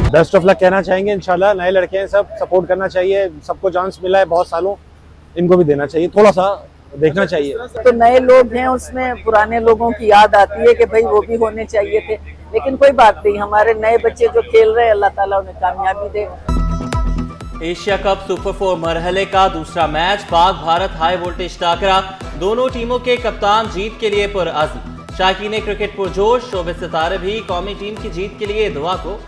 Best of luck कहना चाहेंगे। इंशाल्लाह नए लड़के हैं, सब सपोर्ट करना चाहिए, सबको चांस मिला है बहुत सालों, इनको भी देना चाहिए, थोड़ा सा देखना चाहिए। तो नए लोग हैं, उसमें पुराने लोगों की याद आती है कि भाई वो भी होने चाहिए थे, लेकिन कोई बात नहीं, हमारे नए बच्चे जो खेल रहे हैं अल्लाह ताला उन्हें कामयाबी दे। एशिया कप सुपर 4 मरहले का दूसरा match Pak Bharat high voltage टाकरा, दोनों टीमों के कप्तान जीत के लिए पुरअज़्म। शाकीन क्रिकेट पुरजोश, शोबे सितारे भी कौमी टीम की जीत के लिए दुआ को।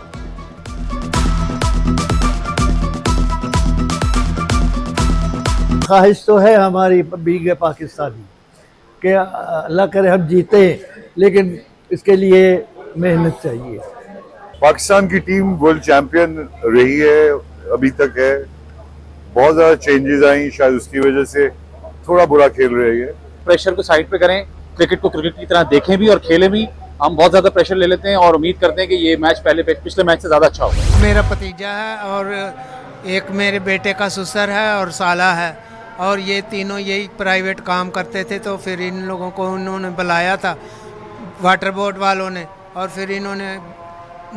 ख्वाहिश तो है हमारी बीगे पाकिस्तानी कि अल्लाह करे हम जीते, लेकिन इसके लिए मेहनत चाहिए। पाकिस्तान की टीम वर्ल्ड चैंपियन रही है, अभी तक है। बहुत ज़्यादा चेंजेस आई, शायद उसकी वजह से थोड़ा बुरा खेल रही है। प्रेशर को साइड पे करें, क्रिकेट को क्रिकेट की तरह देखें भी और खेलें भी। हम बहुत ज़्यादा प्रेशर ले लेते हैं और उम्मीद करते हैं कि ये मैच पिछले मैच से ज़्यादा अच्छा होगा। मेरा भतीजा है और एक मेरे बेटे का ससुर है और साला है, और ये तीनों यही प्राइवेट काम करते थे, तो फिर इन लोगों को उन्होंने बुलाया था वाटर बोर्ड वालों ने, और फिर इन्होंने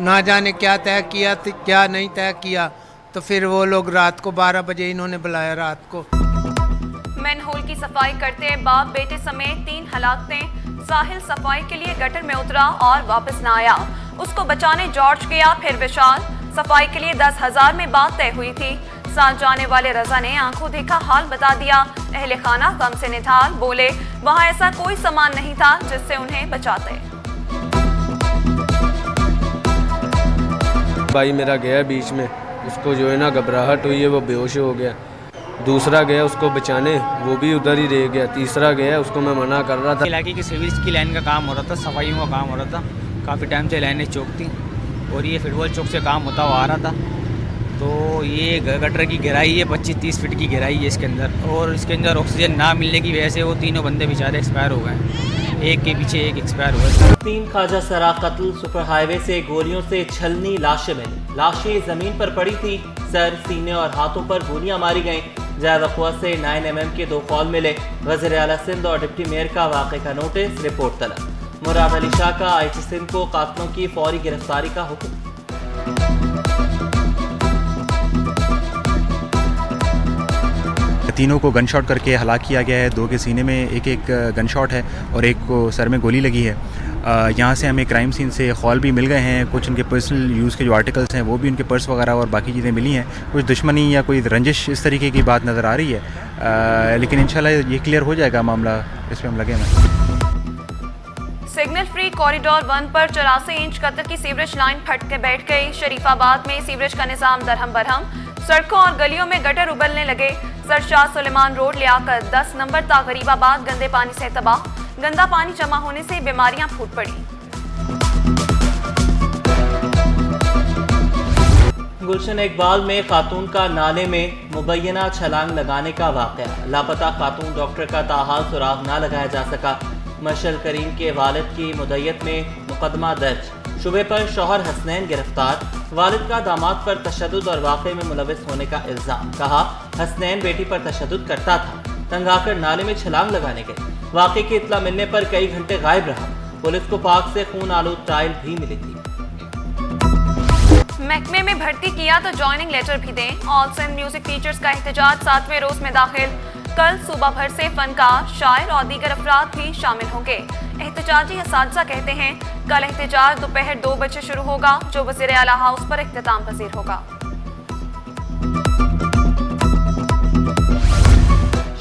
ना जाने क्या तय किया क्या नहीं तय किया, तो फिर वो लोग रात को 12 बजे इन्होंने बुलाया रात को। मैनहोल की सफाई करते बाप बेटे समेत 3 हलाकतें। साहिल सफाई के लिए गटर में उतरा और वापस न आया, उसको बचाने जॉर्ज गया, फिर विशाल। सफाई के लिए 10,000 में बात तय हुई थी। साथ जाने वाले रजा ने आंखों देखा हाल बता दिया। अहले खाना गम से निठाल, बोले वहां ऐसा कोई सामान नहीं था जिससे उन्हें बचाते। भाई मेरा गया बीच में, उसको जो है ना घबराहट हुई है, वो बेहोश हो गया। दूसरा गया उसको बचाने, वो भी उधर ही रह गया। तीसरा गया, उसको मैं मना कर रहा था। इलाके की सीवरेज की लाइन का काम हो रहा था, सफाइयों का काम हो रहा था, काफ़ी टाइम से लाइनें चौक थी और ये फुटबॉल चौक से काम होता हुआ आ रहा था। तो ये गटर की गहराई है 25-30 फीट की गहराई है इसके अंदर, और इसके अंदर ऑक्सीजन ना मिलने की वजह से वो तीनों बंदे बेचारे एक्सपायर हो गए, एक के पीछे एक एक्सपायर हुआ। 3 ख्वाजा सरा कत्ल, सुपर हाईवे से गोलियों से छलनी लाशें मिली। लाशें जमीन पर पड़ी थी, सर, सीने और हाथों पर गोलियां मारी गईं। जय वक़्वा से 9 mm के 2 कॉल मिले। वज़ीर आला सिंध और डिप्टी मेयर का वाक़े का नोटिस, रिपोर्ट तलब। मुराद अली शाह का IC सिंध को कातिलों की फौरी गिरफ्तारी का हुक्म। तीनों को गन शॉट करके हलाक किया गया है। 2 के सीने में एक गन शॉट है और एक को सर में गोली लगी है। यहाँ से हमें क्राइम सीन से खौल भी मिल गए हैं, कुछ उनके पर्सनल यूज़ के जो आर्टिकल्स हैं वो भी, उनके पर्स वगैरह और बाकी चीज़ें मिली हैं। कुछ दुश्मनी या कोई रंजिश इस तरीके की बात नज़र आ रही है, लेकिन इंशाल्लाह ये क्लियर हो जाएगा मामला, इस पर हम लगे हैं। सिग्नल फ्री कॉरिडोर 1 पर 84 इंच कतर की सीवरेज लाइन फट के बैठ गई। शरीफाबाद में सीवरेज का निजाम दरहम बरहम, सड़कों और गलियों में गटर उबलने लगे। सरशाह सुलेमान रोड लियाकत 10 नंबर ता गरीबाबाद गंदे पानी से तबाह। गंदा पानी जमा होने से बीमारियां फूट पड़ी। गुलशन इकबाल में खातून का नाले में मुबैना छलांग लगाने का वाक़या। लापता खातून डॉक्टर का ताहाल सुराग न लगाया जा सका। मशल करीम के वालिद की मुद्दत में मुकदमा दर्ज। शुबे पर शौहर हसनैन गिरफ्तार। वालिद का दामाद पर तशद्दुद और वाक़े में मुलविस होने का इल्ज़ाम। कहा हसनैन बेटी पर तशद्दुद करता था, तंग आकर नाले में छलांग लगाने गए। वाक़े की इत्ला मिलने पर कई घंटे गायब रहा। पुलिस को पाक से खून आलूद टाइल भी मिली थी। महकमे में भर्ती किया तो ज्वाइनिंग लेटर भी दें। ऑल सिंध म्यूजिक टीचर्स का एहतजाज 7वें रोज में दाखिल। कल सूबा भर से फनकार, शायर और दीगर अफराद भी शामिल होंगे। एहतजाजी असातिज़ा कहते हैं कल एहतजाज दोपहर 2 बजे शुरू होगा, जो वज़ीर आला हाउस पर इख्तिताम पजीर होगा।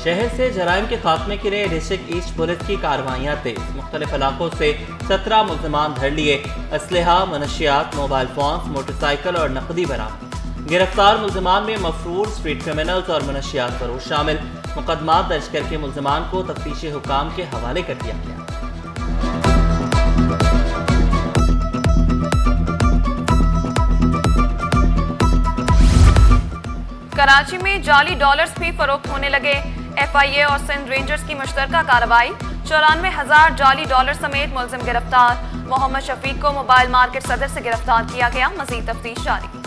शहर से जराइम के खात्मे के लिए डिस्ट्रिक्ट ईस्ट पुलिस की कार्रवाइयाँ तेज। मुख्तलिफ इलाकों से 17 मुल्ज़िमान धर लिए। असलहा, मनशियात, मोबाइल फोन, मोटरसाइकिल और नकदी बरामद। गिरफ्तार मुल्ज़िमान में मफरूर, स्ट्रीट क्रिमिनल्स और मनशियात फरोश शामिल। मुकदमा दर्ज करके मुल्ज़िमान को तफ्तीशी हुकाम के हवाले कर दिया गया। कराची में जाली डॉलर्स भी फरोख्त होने लगे। FIA और सिंध रेंजर्स की मुश्तरका कार्रवाई। 94,000 जाली डॉलर समेत मुल्ज़िम गिरफ्तार। मोहम्मद शफीक को मोबाइल मार्केट सदर से गिरफ्तार किया गया। मज़ीद तफ्तीश जारी।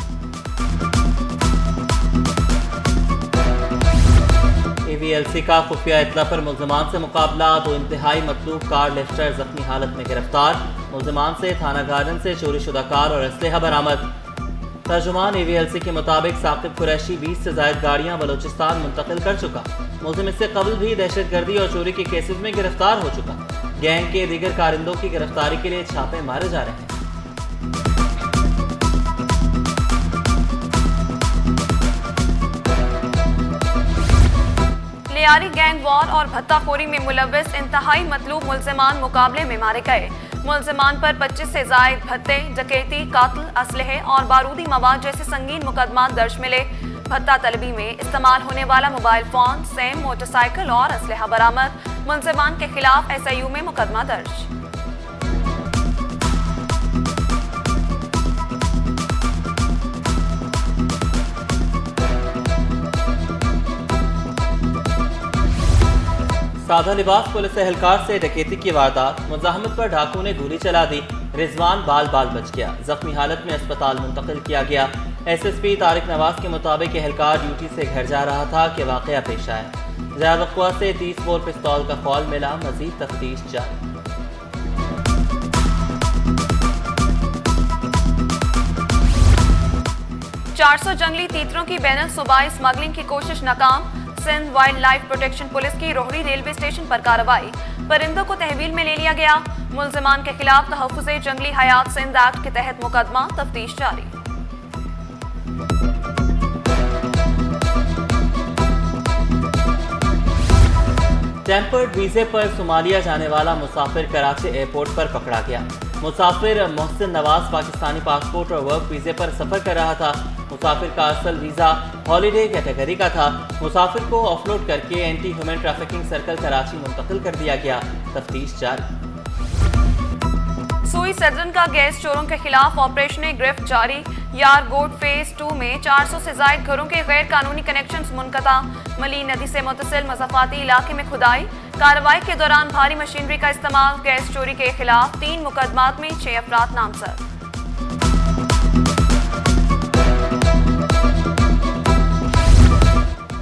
AVLC का खुफिया इत्तला पर मुल्ज़िमान से मुकाबला। 2 इंतहाई मतलूब कार लिफ्टर जख्मी हालत में गिरफ्तार। मुल्ज़िमान से थाना गार्डन से चोरी शुदा कार और असलहा बरामद। तर्जुमान AVLC के मुताबिक साकिब कुरैशी 20 से ज्यादा गाड़ियां बलूचिस्तान मुंतकिल कर चुका। मुलजिम इससे कबल भी दहशतगर्दी और चोरी के केसेस में गिरफ्तार हो चुका। गैंग के दीगर कारिंदों की गिरफ्तारी के लिए छापे मारे जा रहे हैं। लियारी गैंग वॉर और भत्ताखोरी में मुलव्विस इंतहाई मतलूब मुलजिमान मुकाबले में मारे गए। मुलजिमान पर 25 से जायद भत्ते, डकैती, कातिल, असलहे और बारूदी मवाद जैसे संगीन मुकदमा दर्ज मिले। भत्ता तलबी में इस्तेमाल होने वाला मोबाइल फोन, सेम, मोटरसाइकिल और असलहा बरामद। मुलजिमान के खिलाफ SIU में मुकदमा दर्ज। सादा लिबास पुलिस एहलकार से डकैती की वारदात। मुजाहमत पर डाकू ने गोली चला दी। रिजवान बाल बाल बच गया। जख्मी हालत में अस्पताल मुंतकिल किया गया। SSP तारिक नवाज के मुताबिक एहलकार ड्यूटी से घर जा रहा था कि वाकया पेश आया। ज़ायद वक़्वा से 30 बोर पिस्तौल का कॉल मिला। मजीद तफ्तीश जारी। 400 जंगली तीतरों की बैनुल सूबाई स्मगलिंग की कोशिश नाकाम। Sindh wildlife protection police की रोहड़ी रेलवे स्टेशन पर कार्रवाई। परिंदों को तहवील में ले लिया गया। मुलजिमान के खिलाफ तहफ़्फ़ुज़े जंगली हयात सिंध एक्ट के तहत मुकदमा। तफ्तीश जारी। टेम्पर्ड वीजे पर सोमालिया जाने वाला मुसाफिर कराची एयरपोर्ट पर पकड़ा गया। मुसाफिर मोहसिन नवाज पाकिस्तानी पासपोर्ट और वर्क वीजे पर सफर कर रहा था। मुसाफिर का असल वीजा हॉलीडे कैटेगरी का था। मुसाफिर को ऑफलोड करके anti human trafficking circle Karachi मुंतकिल कर दिया गया। तफ्तीश जारी। सुई सदरन का गैस चोरों के खिलाफ ऑपरेशन गिरफ्त जारी। यारगोट फेज 2 में 400 से ज्यादा घरों के गैर कानूनी कनेक्शंस मुनक़ता। मली नदी से मुतसिल मज़ाफ़ाती इलाके में खुदाई। कार्रवाई के दौरान भारी मशीनरी का इस्तेमाल। गैस चोरी के खिलाफ 3 मुकदमात में 6 अफराद नामजद।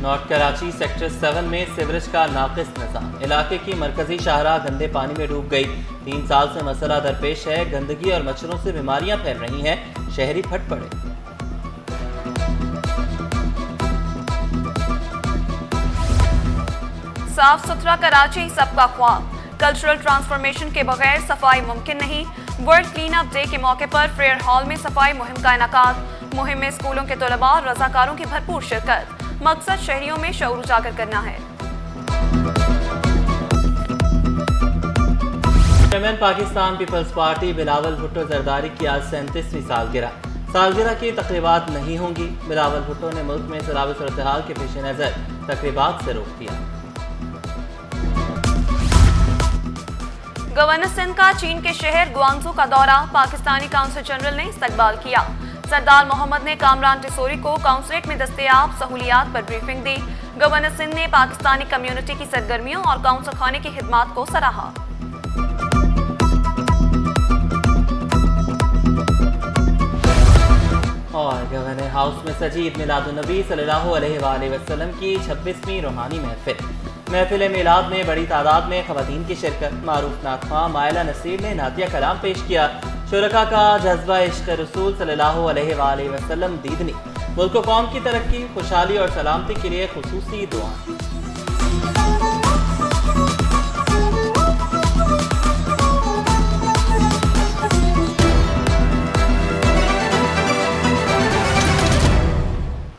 नॉर्थ कराची सेक्टर 7 में सीवरेज का नाक़िस निज़ाम। इलाके की मरकजी शाहराह गंदे पानी में डूब गई। 3 साल से मसला दरपेश है। गंदगी और मच्छरों से बीमारियां फैल रही हैं। शहरी फट पड़े। साफ सुथरा कराची सबका ख्वाब। कल्चरल ट्रांसफॉर्मेशन के बगैर सफाई मुमकिन नहीं। वर्ल्ड क्लीन अप डे के मौके पर फेयर हॉल में सफाई मुहिम का इनेकाद। मुहिम में स्कूलों के तलबा और रजाकारों की भरपूर शिरकत। मकसद शहरियों में शऊर उजागर करना है। चेयरमैन पाकिस्तान पीपल्स पार्टी बिलावल भुट्टो जरदारी की आज 37वीं सालगिरह की तकरीबात नहीं होंगी। बिलावल भुट्टो ने मुल्क में सैलाबी सूरत-ए-हाल के पेश नज़र तकरीबात से रोक दिया। गवर्नर सिंध का चीन के शहर ग्वांगझू का दौरा। पाकिस्तानी काउंसिल जनरल ने इस्तकबाल किया। सरदार मोहम्मद ने कामरान टिसोरी को काउंसलेट में दस्तयाब सहूलियात पर ब्रीफिंग दी। गवर्नर सिंध ने पाकिस्तानी कम्युनिटी की सरगर्मियों और काउंसिल खाने की खिदमात को सराहा। और गवर्नर हाउस में सजी ईद मिलादुन्नबी सल्लल्लाहु अलैहि वसल्लम की 26वीं रूहानी महफिल मिलाद में बड़ी तादाद में खवातीन की शिरकत। मारूफ नातखवां मायला नसीर ने नातिया कलाम पेश किया। शुरका का जज्बा इश्क रसूल सल्लल्लाहु अलैहि वसल्लम दीदनी। मुल्क कौम की तरक्की, खुशहाली और सलामती के लिए खुसूसी दुआ।